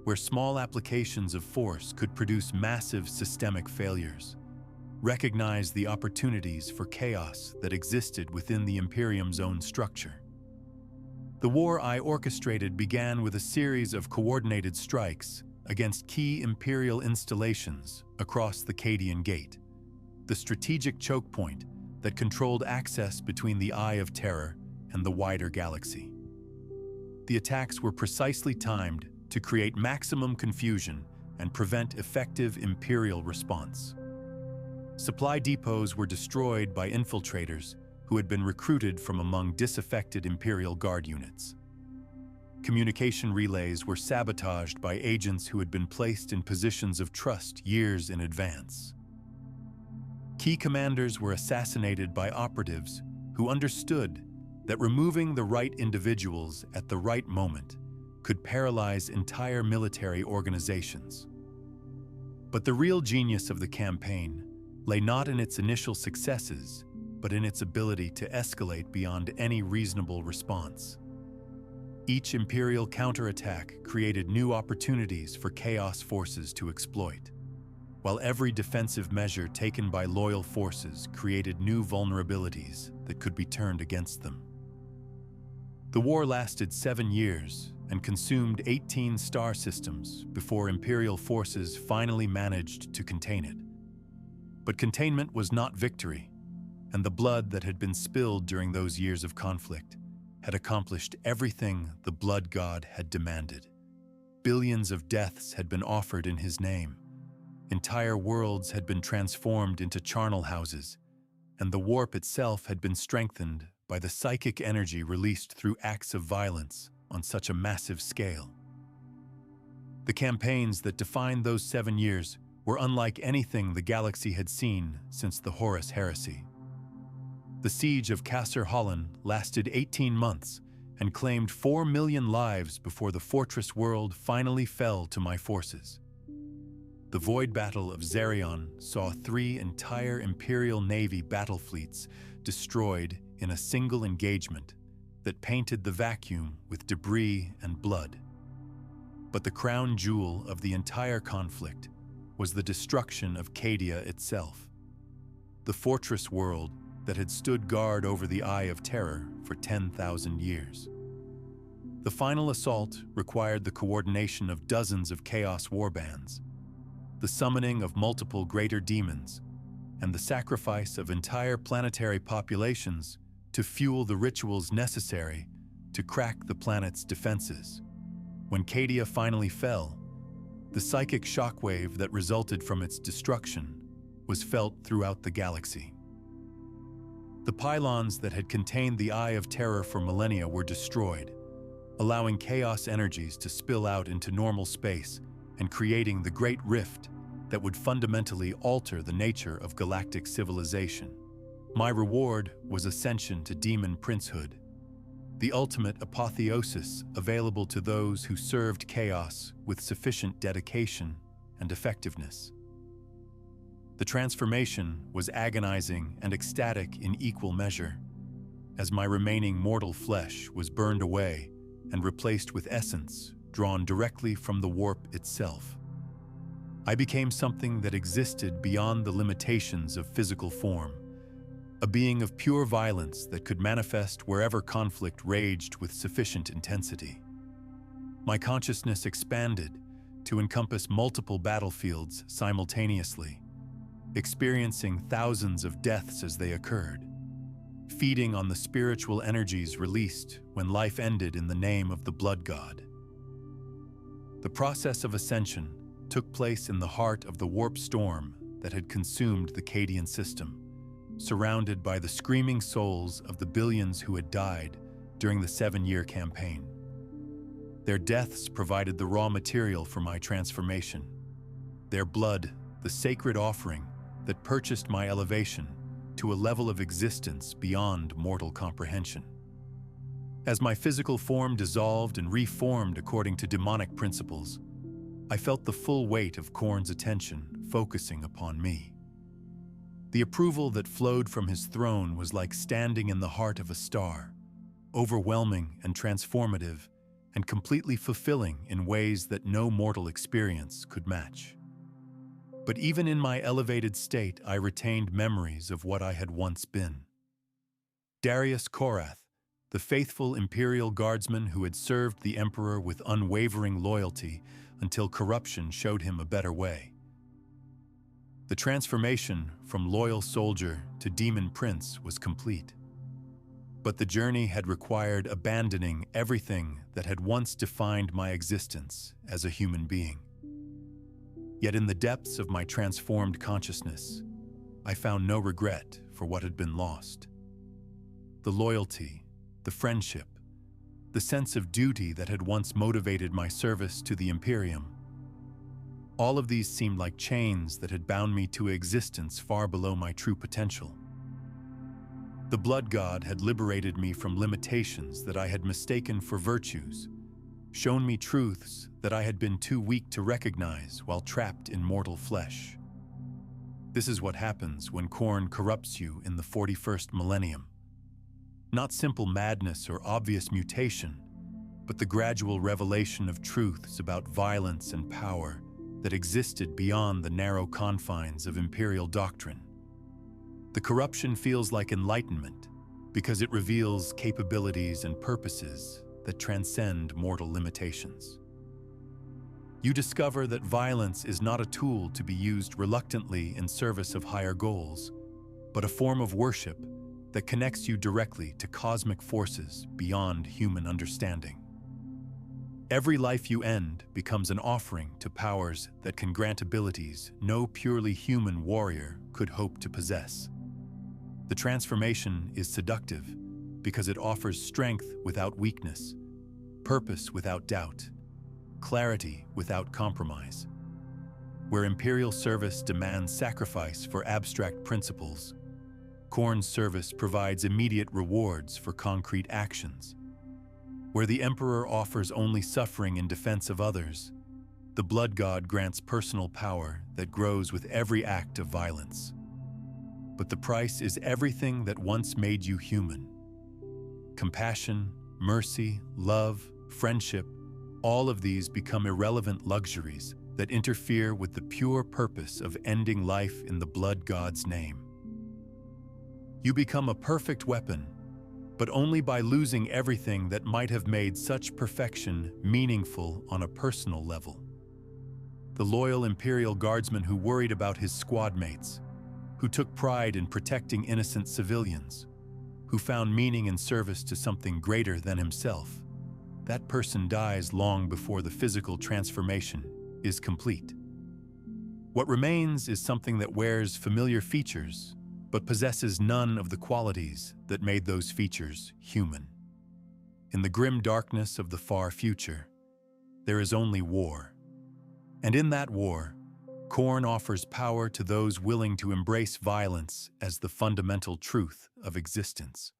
where small applications of force could produce massive systemic failures, recognize the opportunities for chaos that existed within the Imperium's own structure. The war I orchestrated began with a series of coordinated strikes against key Imperial installations across the Khadian Gate, the strategic choke point that controlled access between the Eye of Terror and the wider galaxy. The attacks were precisely timed to create maximum confusion and prevent effective Imperial response. Supply depots were destroyed by infiltrators who had been recruited from among disaffected Imperial Guard units. Communication relays were sabotaged by agents who had been placed in positions of trust years in advance. Key commanders were assassinated by operatives who understood that removing the right individuals at the right moment could paralyze entire military organizations. But the real genius of the campaign lay not in its initial successes, but in its ability to escalate beyond any reasonable response. Each Imperial counterattack created new opportunities for Chaos forces to exploit, while every defensive measure taken by loyal forces created new vulnerabilities that could be turned against them. The war lasted 7 years and consumed 18 star systems before Imperial forces finally managed to contain it. But containment was not victory, and the blood that had been spilled during those years of conflict had accomplished everything the Blood God had demanded. Billions of deaths had been offered in his name. Entire worlds had been transformed into charnel houses, and the warp itself had been strengthened by the psychic energy released through acts of violence on such a massive scale. The campaigns that defined those 7 years were unlike anything the galaxy had seen since the Horus Heresy. The siege of Kasser Holland lasted 18 months and claimed 4 million lives before the fortress world finally fell to my forces. The Void Battle of Zerion saw 3 entire Imperial Navy battle fleets destroyed in a single engagement that painted the vacuum with debris and blood. But the crown jewel of the entire conflict was the destruction of Khadia itself, the fortress world that had stood guard over the Eye of Terror for 10,000 years. The final assault required the coordination of dozens of Chaos warbands, the summoning of multiple greater demons, and the sacrifice of entire planetary populations to fuel the rituals necessary to crack the planet's defenses. When Khadia finally fell, the psychic shockwave that resulted from its destruction was felt throughout the galaxy. The pylons that had contained the Eye of Terror for millennia were destroyed, allowing chaos energies to spill out into normal space and creating the Great Rift that would fundamentally alter the nature of galactic civilization. My reward was ascension to demon princehood, the ultimate apotheosis available to those who served chaos with sufficient dedication and effectiveness. The transformation was agonizing and ecstatic in equal measure, as my remaining mortal flesh was burned away and replaced with essence drawn directly from the warp itself. I became something that existed beyond the limitations of physical form, a being of pure violence that could manifest wherever conflict raged with sufficient intensity. My consciousness expanded to encompass multiple battlefields simultaneously, experiencing thousands of deaths as they occurred, feeding on the spiritual energies released when life ended in the name of the Blood God. The process of ascension took place in the heart of the warp storm that had consumed the Cadian system, surrounded by the screaming souls of the billions who had died during the 7-year campaign. Their deaths provided the raw material for my transformation, their blood the sacred offering that purchased my elevation to a level of existence beyond mortal comprehension. As my physical form dissolved and reformed according to demonic principles, I felt the full weight of Khorne's attention focusing upon me. The approval that flowed from his throne was like standing in the heart of a star, overwhelming and transformative, and completely fulfilling in ways that no mortal experience could match. But even in my elevated state, I retained memories of what I had once been. Darius Korath, the faithful Imperial guardsman who had served the Emperor with unwavering loyalty until corruption showed him a better way. The transformation from loyal soldier to demon prince was complete. But the journey had required abandoning everything that had once defined my existence as a human being. Yet in the depths of my transformed consciousness, I found no regret for what had been lost. The loyalty, the friendship, the sense of duty that had once motivated my service to the Imperium, all of these seemed like chains that had bound me to existence far below my true potential. The Blood God had liberated me from limitations that I had mistaken for virtues, shown me truths that I had been too weak to recognize while trapped in mortal flesh. This is what happens when Khorne corrupts you in the 41st Millennium. Not simple madness or obvious mutation, but the gradual revelation of truths about violence and power that existed beyond the narrow confines of imperial doctrine. The corruption feels like enlightenment because it reveals capabilities and purposes that transcend mortal limitations. You discover that violence is not a tool to be used reluctantly in service of higher goals, but a form of worship that connects you directly to cosmic forces beyond human understanding. Every life you end becomes an offering to powers that can grant abilities no purely human warrior could hope to possess. The transformation is seductive because it offers strength without weakness, purpose without doubt, clarity without compromise. Where imperial service demands sacrifice for abstract principles, Khorne's service provides immediate rewards for concrete actions. Where the Emperor offers only suffering in defense of others, the Blood God grants personal power that grows with every act of violence. But the price is everything that once made you human. Compassion, mercy, love, friendship, all of these become irrelevant luxuries that interfere with the pure purpose of ending life in the Blood God's name. You become a perfect weapon, but only by losing everything that might have made such perfection meaningful on a personal level. The loyal Imperial guardsman who worried about his squad mates, who took pride in protecting innocent civilians, who found meaning in service to something greater than himself, that person dies long before the physical transformation is complete. What remains is something that wears familiar features, but possesses none of the qualities that made those features human. In the grim darkness of the far future, there is only war. And in that war, Khorne offers power to those willing to embrace violence as the fundamental truth of existence.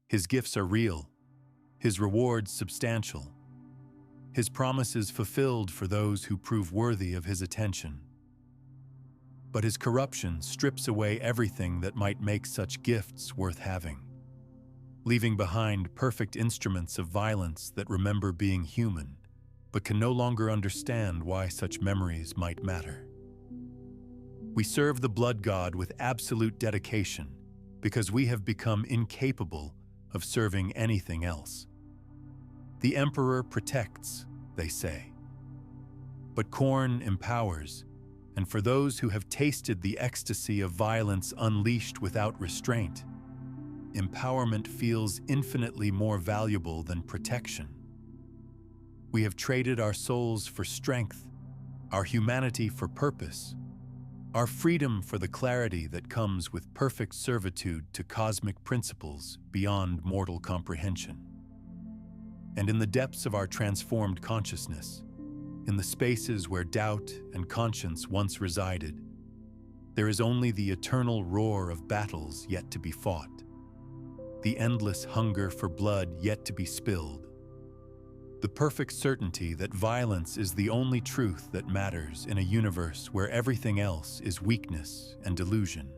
His gifts are real, his rewards substantial, his promises fulfilled for those who prove worthy of his attention. But his corruption strips away everything that might make such gifts worth having, leaving behind perfect instruments of violence that remember being human, but can no longer understand why such memories might matter. We serve the blood god with absolute dedication because we have become incapable of serving anything else. The Emperor protects, they say. But Khorne empowers, and for those who have tasted the ecstasy of violence unleashed without restraint, empowerment feels infinitely more valuable than protection. We have traded our souls for strength, our humanity for purpose, our freedom for the clarity that comes with perfect servitude to cosmic principles beyond mortal comprehension. And in the depths of our transformed consciousness, in the spaces where doubt and conscience once resided, there is only the eternal roar of battles yet to be fought, the endless hunger for blood yet to be spilled, the perfect certainty that violence is the only truth that matters in a universe where everything else is weakness and delusion.